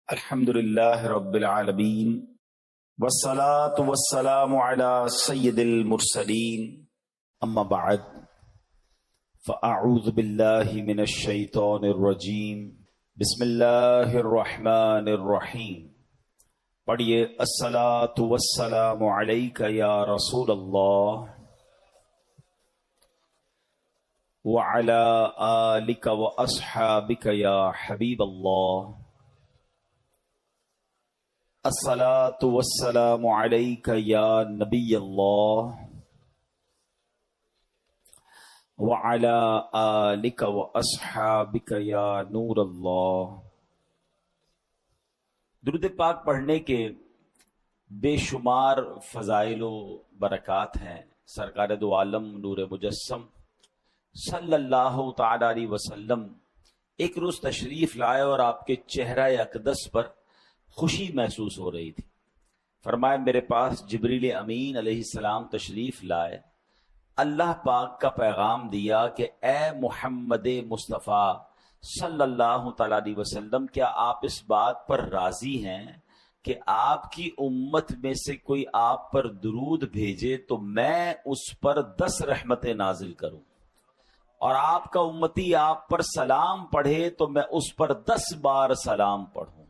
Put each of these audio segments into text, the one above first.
الحمدللہ رب العالمین والصلاة والسلام علی سید المرسلین اما بعد فاعوذ باللہ من الشیطان الرجیم بسم اللہ الرحمن الرحیم. پڑھیے الصلاة والسلام علیک یا رسول اللہ وعلی آلک واصحابک یا حبیب اللہ. الصلاة والسلام علیک یا نبی اللہ وعلی آلک واصحابک یا نور اللہ. درود پاک پڑھنے کے بے شمار فضائل و برکات ہیں. سرکار دو عالم نور مجسم صلی اللہ تعالی علیہ وسلم ایک روز تشریف لائے اور آپ کے چہرہ اقدس پر خوشی محسوس ہو رہی تھی. فرمایا میرے پاس جبریل امین علیہ السلام تشریف لائے، اللہ پاک کا پیغام دیا کہ اے محمد مصطفیٰ صلی اللہ تعالی علیہ وسلم، کیا آپ اس بات پر راضی ہیں کہ آپ کی امت میں سے کوئی آپ پر درود بھیجے تو میں اس پر 10 رحمتیں نازل کروں، اور آپ کا امتی آپ پر سلام پڑھے تو میں اس پر 10 بار سلام پڑھوں.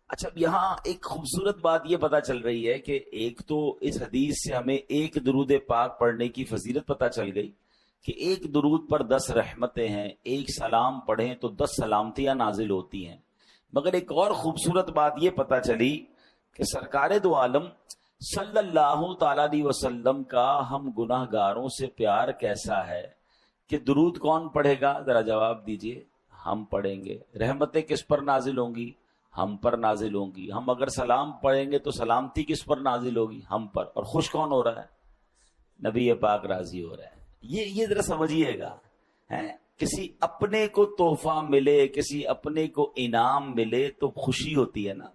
اچھا، یہاں ایک خوبصورت بات یہ پتہ چل رہی ہے کہ ایک تو اس حدیث سے ہمیں ایک درود پاک پڑھنے کی فضیلت پتہ چل گئی کہ ایک درود پر 10 رحمتیں ہیں، ایک سلام پڑھیں تو 10 سلامتیاں نازل ہوتی ہیں. مگر ایک اور خوبصورت بات یہ پتہ چلی کہ سرکار دو عالم صلی اللہ تعالی علیہ وسلم کا ہم گناہ گاروں سے پیار کیسا ہے کہ درود کون پڑھے گا؟ ذرا جواب دیجئے. ہم پڑھیں گے. رحمتیں کس پر نازل ہوں گی؟ ہم پر نازل ہوں گی. ہم اگر سلام پڑھیں گے تو سلامتی کس پر نازل ہوگی؟ ہم پر. اور خوش کون ہو رہا ہے؟ نبی پاک راضی ہو رہا ہے. یہ ذرا سمجھیے گا. کسی اپنے کو تحفہ ملے، کسی اپنے کو انعام ملے تو خوشی ہوتی ہے نا.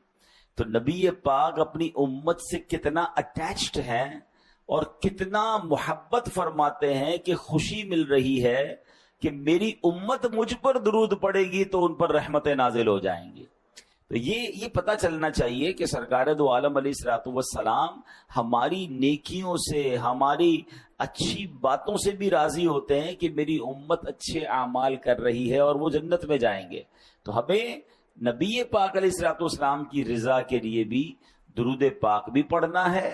تو نبی پاک اپنی امت سے کتنا اٹیچڈ ہیں اور کتنا محبت فرماتے ہیں کہ خوشی مل رہی ہے کہ میری امت مجھ پر درود پڑے گی تو ان پر رحمتیں نازل ہو جائیں گی. تو یہ پتہ چلنا چاہیے کہ سرکار دو عالم علیہ الصلوۃ والسلام ہماری نیکیوں سے، ہماری اچھی باتوں سے بھی راضی ہوتے ہیں کہ میری امت اچھے اعمال کر رہی ہے اور وہ جنت میں جائیں گے. تو ہمیں نبی پاک علیہ الصلوۃ والسلام کی رضا کے لیے بھی درود پاک بھی پڑھنا ہے،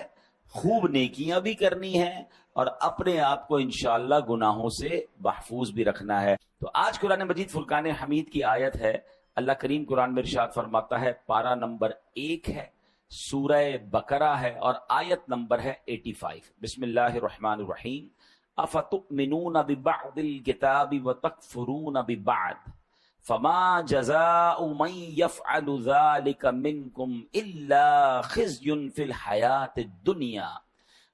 خوب نیکیاں بھی کرنی ہیں، اور اپنے آپ کو انشاءاللہ گناہوں سے محفوظ بھی رکھنا ہے. تو آج قرآن مجید فرقان حمید کی آیت ہے. اللہ کریم قرآن میں ارشاد فرماتا ہے، پارہ نمبر 1 ہے، سورہ بقرہ ہے، اور آیت نمبر ہے 85. بسم اللہ الرحمن الرحیم. افتؤمنون ببعض الکتاب وتکفرون ببعض فما جزاء من يفعل ذلك منكم الا خزي في الحياة الدنيا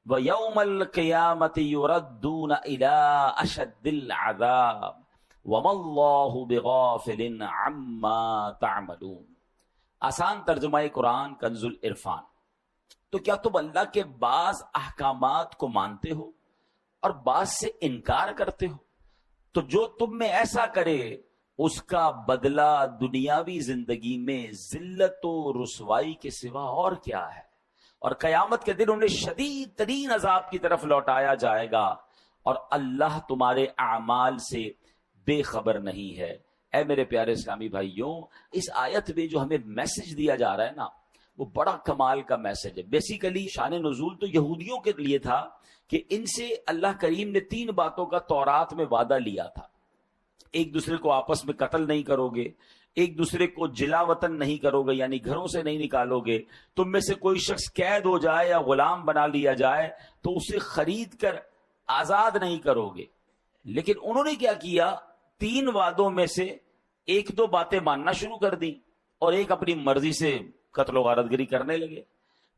ويوم القيامة يردون الى اشد العذاب وَمَا اللَّهُ بِغَافِلٍ عَمَّا تَعْمَلُونَ. آسان ترجمہ قرآن کنز العرفان. تو کیا تم اللہ کے بعض احکامات کو مانتے ہو اور بعض سے انکار کرتے ہو؟ تو جو تم میں ایسا کرے اس کا بدلہ دنیاوی زندگی میں ذلت و رسوائی کے سوا اور کیا ہے، اور قیامت کے دن انہیں شدید ترین عذاب کی طرف لوٹایا جائے گا، اور اللہ تمہارے اعمال سے بے خبر نہیں ہے. اے میرے پیارے اسلامی بھائیوں، اس آیت میں جو ہمیں میسج دیا جا رہا ہے نا، وہ بڑا کمال کا میسج ہے. بیسیکلی شان نزول تو یہودیوں کے لیے تھا کہ ان سے اللہ کریم نے 3 باتوں کا تورات میں وعدہ لیا تھا. ایک دوسرے کو آپس میں قتل نہیں کرو گے، ایک دوسرے کو جلا وطن نہیں کرو گے، یعنی گھروں سے نہیں نکالو گے، تم میں سے کوئی شخص قید ہو جائے یا غلام بنا لیا جائے تو اسے خرید کر آزاد نہیں کرو گے. لیکن انہوں نے کیا کیا؟ 3 وعدوں میں سے 1-2 باتیں ماننا شروع کر دی اور ایک اپنی مرضی سے قتل و غارت گری کرنے لگے.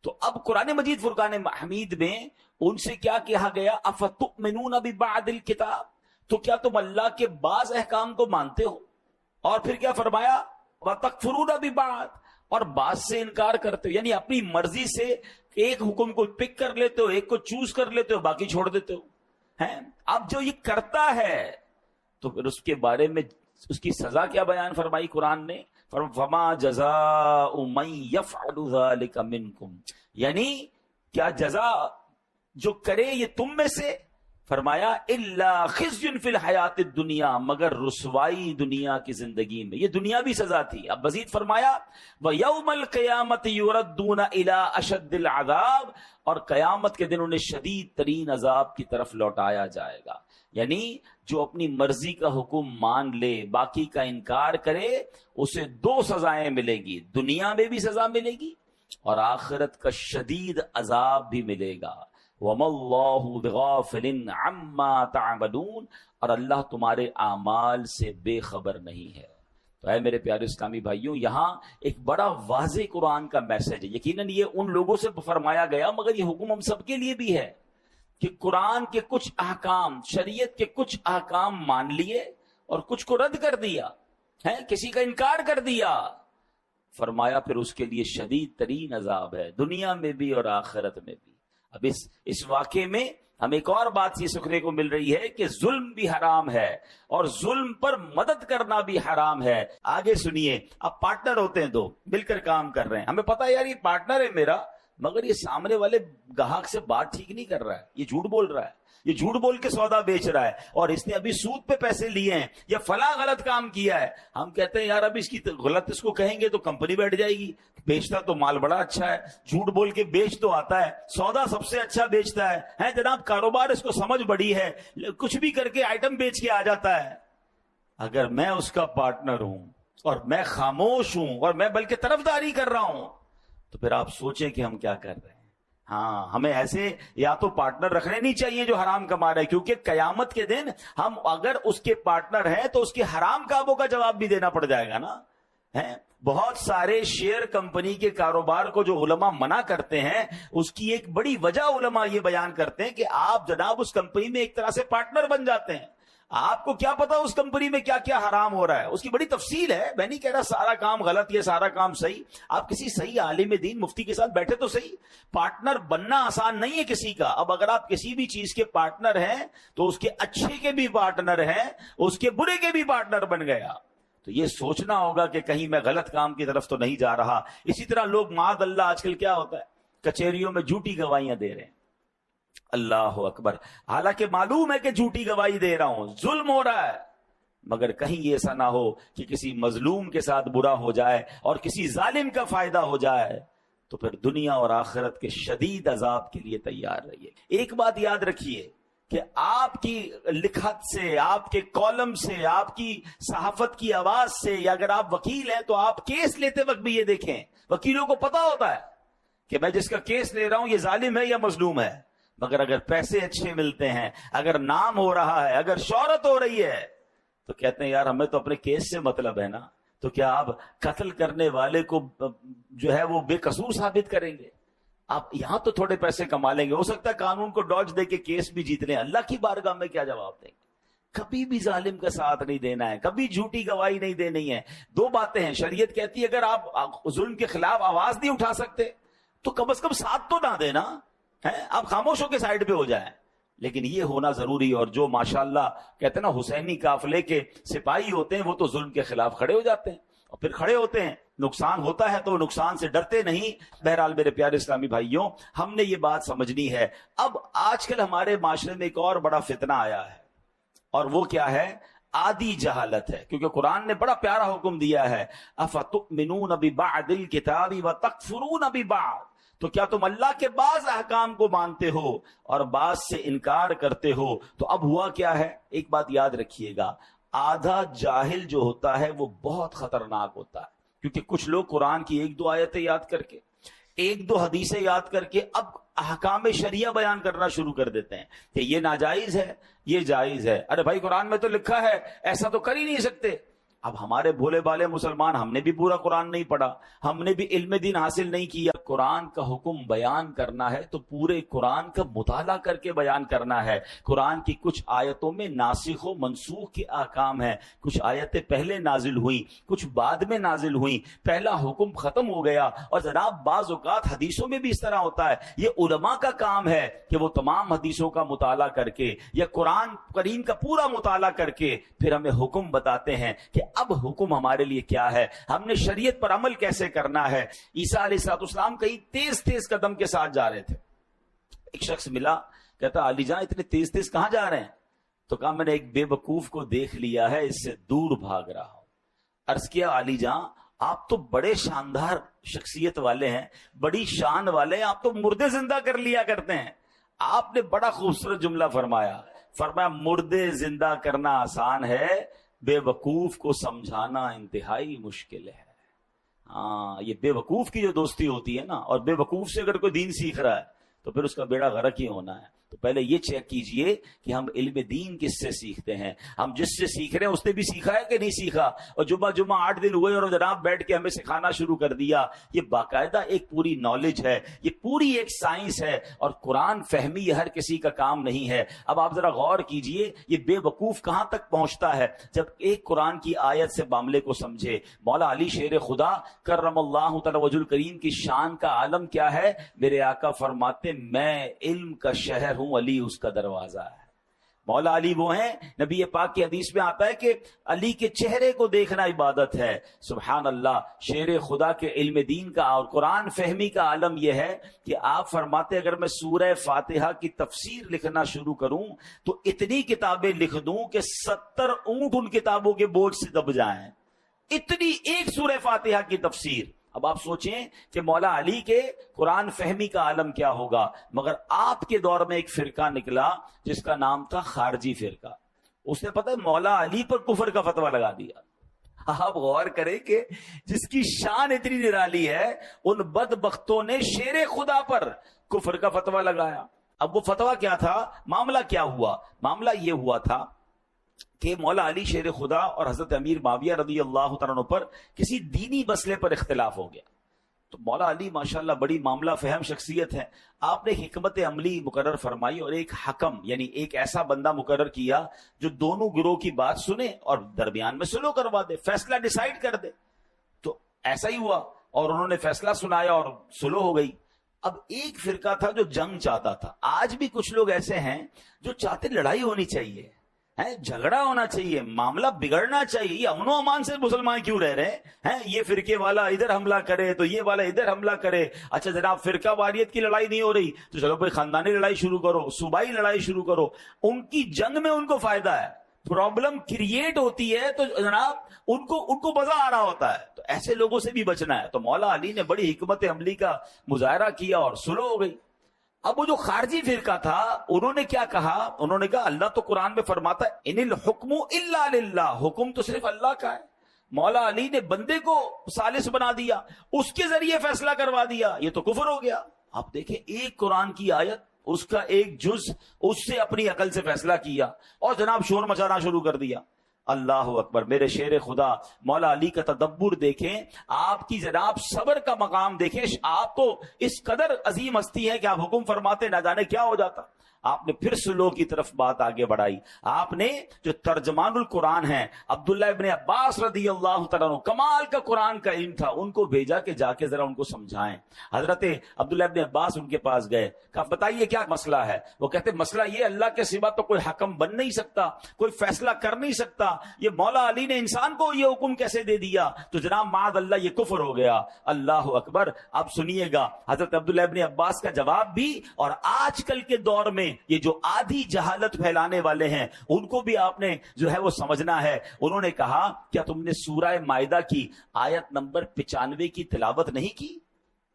تو اب قرآن مجید فرقان حمید میں ان سے کیا کہا گیا؟ افتؤمنون ببعض الکتاب. تو کیا تم اللہ کے بعض احکام کو مانتے ہو؟ اور پھر کیا فرمایا؟ وتکفرون ببعض، اور بعض سے انکار کرتے ہو. یعنی اپنی مرضی سے ایک حکم کو پک کر لیتے ہو، ایک کو چوز کر لیتے ہو، باقی چھوڑ دیتے ہو. اب جو یہ کرتا ہے تو پھر اس کے بارے میں اس کی سزا کیا بیان فرمائی قرآن نے؟ فما جزاء من یفعل ذلک منکم، یعنی کیا جزا جو کرے یہ تم میں سے، فرمایا الا خزی فی الحیات الدنیا، مگر رسوائی دنیا کی زندگی میں، یہ دنیاوی سزا تھی۔ اب مزید فرمایا وَيَوْمَ الْقِيَامَةِ يُرَدُّونَ إِلَىٰ أَشَدِّ الْعَذَابِ، اور قیامت کے دن انہیں شدید ترین عذاب کی طرف لوٹایا جائے گا۔ یعنی جو اپنی مرضی کا حکم مان لے، باقی کا انکار کرے، اسے دو سزائیں ملیں گی، دنیا میں بھی سزا ملے گی اور آخرت کا شدید عذاب بھی ملے گا۔ وَمَا اللَّهُ بِغَافِلٍ عَمَّا تَعْمَلُونَ، اور اللہ تمہارے اعمال سے بے خبر نہیں ہے۔ تو اے میرے پیارے اسلامی بھائیوں، یہاں ایک بڑا واضح قرآن کا میسج ہے۔ یقیناً یہ ان لوگوں سے فرمایا گیا، مگر یہ حکم ہم سب کے لیے بھی ہے کہ قرآن کے کچھ احکام، شریعت کے کچھ احکام مان لیے اور کچھ کو رد کر دیا ہے، کسی کا انکار کر دیا، فرمایا پھر اس کے لیے شدید ترین عذاب ہے، دنیا میں بھی اور آخرت میں بھی۔ اب اس واقعے میں ہمیں ایک اور بات یہ سیکھنے کو مل رہی ہے کہ ظلم بھی حرام ہے اور ظلم پر مدد کرنا بھی حرام ہے۔ آگے سنیے، اب پارٹنر ہوتے ہیں دو، مل کر کام کر رہے ہیں، ہمیں پتا ہے یار یہ پارٹنر ہے میرا، مگر یہ سامنے والے گاہک سے بات ٹھیک نہیں کر رہا ہے، یہ جھوٹ بول رہا ہے، یہ جھوٹ بول کے سودا بیچ رہا ہے، اور اس نے ابھی سود پہ پیسے لیے ہیں یا فلاں غلط کام کیا ہے۔ ہم کہتے ہیں یار اب اس کی غلط اس کو کہیں گے تو کمپنی بیٹھ جائے گی، بیچتا تو مال بڑا اچھا ہے، جھوٹ بول کے بیچ تو آتا ہے، سودا سب سے اچھا بیچتا ہے جناب، کاروبار اس کو سمجھ بڑی ہے، کچھ بھی کر کے آئٹم بیچ کے آ جاتا ہے۔ اگر میں اس کا پارٹنر ہوں اور میں خاموش ہوں اور میں بلکہ طرفداری کر رہا ہوں، تو پھر آپ سوچیں کہ ہم کیا کر رہے ہیں۔ ہاں، ہمیں ایسے یا تو پارٹنر رکھنے نہیں چاہیے جو حرام کما رہے ہیں، کیونکہ قیامت کے دن ہم اگر اس کے پارٹنر ہیں تو اس کے حرام کاموں کا جواب بھی دینا پڑ جائے گا نا۔ بہت سارے شیئر کمپنی کے کاروبار کو جو علماء منع کرتے ہیں، اس کی ایک بڑی وجہ علماء یہ بیان کرتے ہیں کہ آپ جناب اس کمپنی میں ایک طرح سے پارٹنر بن جاتے ہیں، آپ کو کیا پتا اس کمپنی میں کیا کیا حرام ہو رہا ہے، اس کی بڑی تفصیل ہے۔ میں نہیں کہہ رہا سارا کام غلط یا سارا کام صحیح، آپ کسی صحیح عالم دین مفتی کے ساتھ بیٹھے تو صحیح۔ پارٹنر بننا آسان نہیں ہے کسی کا۔ اب اگر آپ کسی بھی چیز کے پارٹنر ہیں تو اس کے اچھے کے بھی پارٹنر ہیں، اس کے برے کے بھی پارٹنر بن گیا، تو یہ سوچنا ہوگا کہ کہیں میں غلط کام کی طرف تو نہیں جا رہا۔ اسی طرح لوگ معاذ اللہ آج کل کیا ہوتا ہے، کچہریوں میں جھوٹی گواہیاں دے رہے ہیں، اللہ اکبر، حالانکہ معلوم ہے کہ جھوٹی گواہی دے رہا ہوں، ظلم ہو رہا ہے، مگر کہیں یہ ایسا نہ ہو کہ کسی مظلوم کے ساتھ برا ہو جائے اور کسی ظالم کا فائدہ ہو جائے، تو پھر دنیا اور آخرت کے شدید عذاب کے لیے تیار رہیے۔ ایک بات یاد رکھیے کہ آپ کی لکھت سے، آپ کے کالم سے، آپ کی صحافت کی آواز سے، یا اگر آپ وکیل ہیں تو آپ کیس لیتے وقت بھی یہ دیکھیں، وکیلوں کو پتا ہوتا ہے کہ میں جس کا کیس لے رہا ہوں یہ ظالم ہے یا مظلوم ہے، مگر اگر پیسے اچھے ملتے ہیں، اگر نام ہو رہا ہے، اگر شہرت ہو رہی ہے، تو کہتے ہیں یار ہمیں تو اپنے کیس سے مطلب ہے نا۔ تو کیا آپ قتل کرنے والے کو جو ہے وہ بے قصور ثابت کریں گے؟ آپ یہاں تو تھوڑے پیسے کما لیں گے، ہو سکتا ہے قانون کو ڈاج دے کے کیس بھی جیت لیں، اللہ کی بارگاہ میں کیا جواب دیں گے؟ کبھی بھی ظالم کا ساتھ نہیں دینا ہے، کبھی جھوٹی گواہی نہیں دینی ہے۔ دو باتیں ہیں، شریعت کہتی ہے اگر آپ ظلم کے خلاف آواز نہیں اٹھا سکتے تو کم از کم ساتھ تو نہ دینا ہے، آپ خاموش ہو کے سائڈ پہ ہو جائیں، لیکن یہ ہونا ضروری۔ اور جو ماشاءاللہ کہتے ہیں نا حسینی قافلے کے سپاہی ہوتے ہیں، وہ تو ظلم کے خلاف کھڑے ہو جاتے ہیں، اور پھر کھڑے ہوتے ہیں، نقصان ہوتا ہے تو وہ نقصان سے ڈرتے نہیں۔ بہرحال میرے پیارے اسلامی بھائیوں، ہم نے یہ بات سمجھنی ہے۔ اب آج کل ہمارے معاشرے میں ایک اور بڑا فتنہ آیا ہے، اور وہ کیا ہے؟ آدھی جہالت ہے، کیونکہ قرآن نے بڑا پیارا حکم دیا ہے، افتؤمنون ببعض الکتاب وتکفرون ببعض، تو کیا تم اللہ کے بعض احکام کو مانتے ہو اور بعض سے انکار کرتے ہو؟ تو اب ہوا کیا ہے، ایک بات یاد رکھیے گا، آدھا جاہل جو ہوتا ہے وہ بہت خطرناک ہوتا ہے، کیونکہ کچھ لوگ قرآن کی ایک دو آیتیں یاد کر کے، ایک دو حدیثیں یاد کر کے اب احکام شریعہ بیان کرنا شروع کر دیتے ہیں کہ یہ ناجائز ہے، یہ جائز ہے۔ ارے بھائی قرآن میں تو لکھا ہے، ایسا تو کر ہی نہیں سکتے۔ اب ہمارے بھولے بالے مسلمان، ہم نے بھی پورا قرآن نہیں پڑھا، ہم نے بھی علم دین حاصل نہیں کیا۔ قرآن کا حکم بیان کرنا ہے تو پورے قرآن کا مطالعہ کر کے بیان کرنا ہے۔ قرآن کی کچھ آیتوں میں ناسخ و منسوخ کے احکام ہیں، کچھ آیتیں پہلے نازل ہوئیں، کچھ بعد میں نازل ہوئیں، پہلا حکم ختم ہو گیا۔ اور جناب بعض اوقات حدیثوں میں بھی اس طرح ہوتا ہے، یہ علماء کا کام ہے کہ وہ تمام حدیثوں کا مطالعہ کر کے یا قرآن کریم کا پورا مطالعہ کر کے پھر ہمیں حکم بتاتے ہیں کہ اب حکم ہمارے لیے کیا ہے, ہم نے شریعت پر عمل کیسے کرنا ہے. عیسیٰ علیہ السلام کہیں تیز تیز قدم کے ساتھ جا رہے تھے. ایک شخص ملا, کہتا علی جان اتنے تیز تیز کہاں جا رہے ہیں؟ تو کہا میں نے ایک بے وقوف کو دیکھ لیا ہے, اس سے دور بھاگ رہا ہوں. عرض کیا علی جان آپ تو بڑے شاندار شخصیت والے ہیں, بڑی شان والے ہیں, آپ تو مردے زندہ کر لیا کرتے ہیں. آپ نے بڑا خوبصورت جملہ فرمایا, مردے زندہ کرنا آسان ہے, بے وقوف کو سمجھانا انتہائی مشکل ہے. ہاں, یہ بے وقوف کی جو دوستی ہوتی ہے نا, اور بے وقوف سے اگر کوئی دین سیکھ رہا ہے تو پھر اس کا بیڑا غرق ہی ہونا ہے. تو پہلے یہ چیک کیجئے کہ ہم علم دین کس سے سیکھتے ہیں, ہم جس سے سیکھ رہے ہیں اس نے بھی سیکھا ہے کہ نہیں سیکھا. اور جمعہ 8 دن ہوئے اور جناب بیٹھ کے ہمیں سکھانا شروع کر دیا. یہ باقاعدہ ایک پوری نالج ہے, یہ پوری ایک سائنس ہے, اور قرآن فہمی یہ ہر کسی کا کام نہیں ہے. اب آپ ذرا غور کیجئے یہ بے وقوف کہاں تک پہنچتا ہے جب ایک قرآن کی آیت سے معاملے کو سمجھے. مولا علی شیر خدا کرم اللہ تعالی وجہ الکریم کی شان کا عالم کیا ہے. میرے آقا فرماتے میں علم کا شہر ہوں, علی اس کا دروازہ ہے. مولا علی وہ ہیں, نبی پاک کی حدیث میں آتا ہے کہ علی کے چہرے کو دیکھنا عبادت ہے. سبحان اللہ, شیر خدا کے علم دین کا اور قرآن فہمی کا عالم یہ ہے کہ آپ فرماتے اگر میں سورہ فاتحہ کی تفسیر لکھنا شروع کروں تو اتنی کتابیں لکھ دوں کہ 70 اونٹ ان کتابوں کے بوجھ سے دب جائیں. اتنی ایک سورہ فاتحہ کی تفسیر. اب آپ سوچیں کہ مولا علی کے قرآن فہمی کا عالم کیا ہوگا. مگر آپ کے دور میں ایک فرقہ نکلا جس کا نام تھا خارجی فرقہ. اس نے پتہ ہے مولا علی پر کفر کا فتویٰ لگا دیا. آپ غور کریں کہ جس کی شان اتنی نرالی ہے ان بدبختوں نے شیر خدا پر کفر کا فتویٰ لگایا. اب وہ فتویٰ کیا تھا, معاملہ کیا ہوا؟ معاملہ یہ ہوا تھا کہ مولا علی شیر خدا اور حضرت امیر معاویہ رضی اللہ تعالیٰ عنہ پر کسی دینی مسئلے پر اختلاف ہو گیا. تو مولا علی ماشاءاللہ بڑی معاملہ فہم شخصیت ہے. آپ نے حکمت عملی مقرر فرمائی اور ایک حکم یعنی ایک ایسا بندہ مقرر کیا جو دونوں گروہ کی بات سنے اور درمیان میں سلو کروا دے, فیصلہ ڈیسائیڈ کر دے. تو ایسا ہی ہوا اور انہوں نے فیصلہ سنایا اور سلو ہو گئی. اب ایک فرقہ تھا جو جنگ چاہتا تھا. آج بھی کچھ لوگ ایسے ہیں جو چاہتے لڑائی ہونی چاہیے, جھگڑا ہونا چاہیے, معاملہ بگڑنا چاہیے. یہ امن و امان سے مسلمان کیوں رہ رہے ہیں؟ یہ فرقے والا ادھر حملہ کرے تو یہ والا ادھر حملہ کرے. اچھا جناب فرقہ واریت کی لڑائی نہیں ہو رہی تو چلو بھائی خاندانی لڑائی شروع کرو, صوبائی لڑائی شروع کرو. ان کی جنگ میں ان کو فائدہ ہے, پرابلم کریٹ ہوتی ہے تو جناب ان کو مزہ آ رہا ہوتا ہے. تو ایسے لوگوں سے بھی بچنا ہے. تو مولا علی نے بڑی حکمت عملی کا مظاہرہ کیا اور سلو ہو گئی. اب وہ جو خارجی فرقہ تھا انہوں نے کیا کہا, انہوں نے کہا اللہ تو قرآن میں فرماتا ہے ان الحکم الا للہ, حکم تو صرف اللہ کا ہے. مولا علی نے بندے کو ثالث بنا دیا, اس کے ذریعے فیصلہ کروا دیا, یہ تو کفر ہو گیا. آپ دیکھیں ایک قرآن کی آیت, اس کا ایک جز, اس سے اپنی عقل سے فیصلہ کیا اور جناب شور مچانا شروع کر دیا. اللہ اکبر. میرے شیر خدا مولا علی کا تدبر دیکھیں, آپ کی جناب صبر کا مقام دیکھیں. آپ تو اس قدر عظیم ہستی ہے کہ آپ حکم فرماتے نہ جانے کیا ہو جاتا. آپ نے پھر سلو کی طرف بات آگے بڑھائی. آپ نے جو ترجمان القرآن ہیں عبداللہ ابن عباس رضی اللہ تعالیٰ عنہ, کمال کا قرآن کا علم تھا, ان کو بھیجا کہ جا کے ذرا ان کو سمجھائیں. حضرت عبداللہ ابن عباس ان کے پاس گئے, کہا بتائیے کیا مسئلہ ہے. وہ کہتے مسئلہ یہ اللہ کے سوا تو کوئی حکم بن نہیں سکتا, کوئی فیصلہ کر نہیں سکتا. یہ مولا علی نے انسان کو یہ حکم کیسے دے دیا؟ تو جناب معاذ اللہ یہ کفر ہو گیا. اللہ اکبر. اب سنیے گا حضرت عبداللہ ابن عباس کا جواب بھی, اور آج کل کے دور میں یہ جو آدھی جہالت پھیلانے والے ہیں ان کو بھی آپ نے جو ہے وہ سمجھنا ہے. انہوں نے کہا کیا تم نے سورہ مائدہ کی آیت نمبر 95 کی تلاوت نہیں کی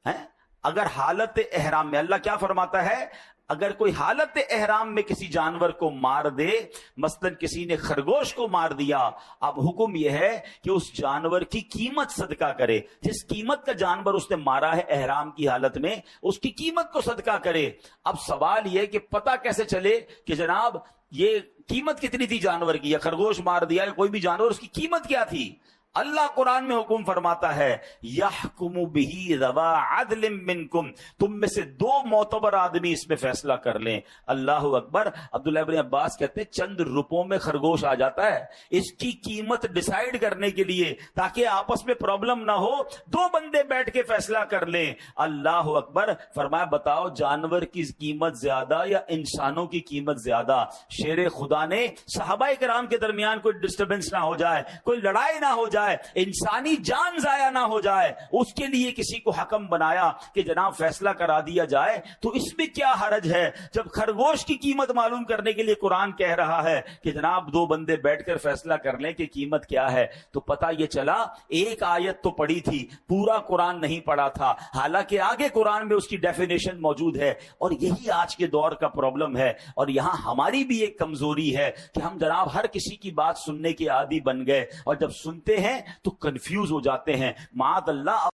ہے؟ اگر حالت احرام میں, اللہ کیا فرماتا ہے, اگر کوئی حالت احرام میں کسی جانور کو مار دے, مثلا کسی نے خرگوش کو مار دیا, اب حکم یہ ہے کہ اس جانور کی قیمت صدقہ کرے. جس قیمت کا جانور اس نے مارا ہے احرام کی حالت میں, اس کی قیمت کو صدقہ کرے. اب سوال یہ کہ پتہ کیسے چلے کہ جناب یہ قیمت کتنی تھی جانور کی, یا خرگوش مار دیا یا کوئی بھی جانور, اس کی قیمت کیا تھی؟ اللہ قرآن میں حکم فرماتا ہے یحکم بہ ذوی عدل منکم، تم میں سے 2 معتبر آدمی اس میں فیصلہ کر لیں۔ اللہ اکبر۔ عبداللہ ابن عباس کہتے ہیں چند روپوں میں خرگوش آ جاتا ہے، اس کی قیمت ڈیسائیڈ کرنے کے لیے تاکہ آپس میں پرابلم نہ ہو 2 بندے بیٹھ کے فیصلہ کر لیں۔ اللہ اکبر۔ فرمایا بتاؤ جانور کی قیمت زیادہ یا انسانوں کی قیمت زیادہ؟ شیر خدا نے صحابہ کرام کے درمیان کوئی ڈسٹربنس نہ ہو جائے، کوئی لڑائی نہ ہو جائے، انسانی جان ضائع نہ ہو جائے، اس کے لیے کسی کو حکم بنایا کہ جناب فیصلہ کرا دیا جائے۔ تو اس میں کیا حرج ہے جب خرگوش کی قیمت معلوم کرنے کے لیے قرآن کہہ رہا ہے کہ جناب 2 بندے بیٹھ کر فیصلہ کر لیں کہ قیمت کیا ہے؟ تو پتہ یہ چلا ایک آیت تو پڑھی تھی، پورا قرآن نہیں پڑھا تھا، حالانکہ آگے قرآن میں اس کی ڈیفینیشن موجود ہے۔ اور یہی آج کے دور کا پرابلم ہے، اور یہاں ہماری بھی ایک کمزوری ہے کہ ہم جناب ہر کسی کی بات سننے کے عادی بن گئے، اور جب سنتے ہیں تو کنفیوز ہو جاتے ہیں۔ معاذ اللہ۔